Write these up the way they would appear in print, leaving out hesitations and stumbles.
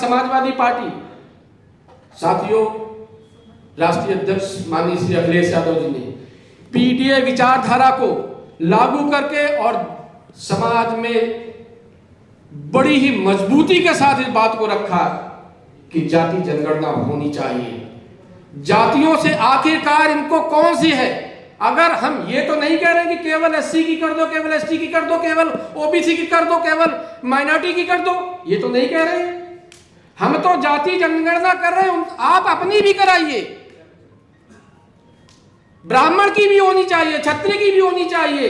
Samajwadi party, साथियों, राष्ट्रीय अध्यक्ष माननीय श्री अखिलेश यादव जी ने पीडीए विचारधारा को लागू करके और समाज में बड़ी ही मजबूती के साथ इस बात को रखा कि जाति जनगणना होनी चाहिए। जातियों से आखिरकार इनको कौन सी है? अगर हम ये तो नहीं कह रहे कि केवल एससी की कर दो, केवल एसटी की कर दो, केवल ओबीसी की कर दो, केवल माइनॉरिटी की कर दो, ये तो नहीं कह रहे। हम तो जाति जनगणना कर रहे हैं, आप अपनी भी कराइए। ब्राह्मण की भी होनी चाहिए, क्षत्रिय की भी होनी चाहिए,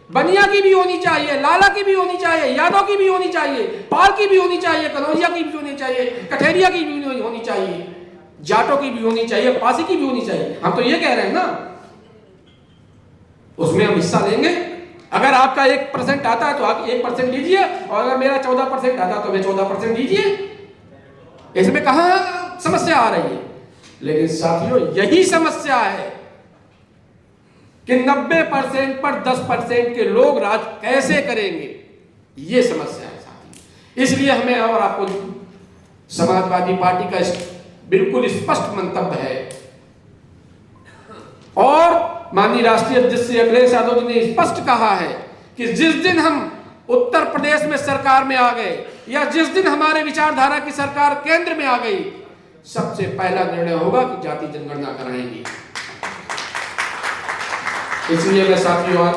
बनिया की भी होनी चाहिए, लाला की भी होनी चाहिए, यादव की भी होनी चाहिए, पाल की भी होनी चाहिए, कन्हौजिया की भी होनी चाहिए, कठेरिया की भी होनी चाहिए, जाटों की भी होनी चाहिए, पासी की भी होनी चाहिए। हम तो ये कह रहे हैं ना, उसमें हम हिस्सा लेंगे। अगर आपका 1% आता है तो आप 1% लीजिए, और अगर मेरा 14% आता है तो मैं 14% लीजिए। इसमें कहां समस्या आ रही है? लेकिन साथियों, यही समस्या है कि 90% पर 10% के लोग राज कैसे करेंगे, ये समस्या है साथियों। इसलिए हमें और आपको समाजवादी पार्टी का बिल्कुल स्पष्ट मंतव्य है, और माननीय राष्ट्रीय अध्यक्ष श्री अखिलेश यादव जी ने स्पष्ट कहा है कि जिस दिन हम उत्तर प्रदेश में सरकार में आ गए, या जिस दिन हमारे विचारधारा की सरकार केंद्र में आ गई, सबसे पहला निर्णय होगा कि जाति जनगणना कराएंगे। इसलिए मैं साथियों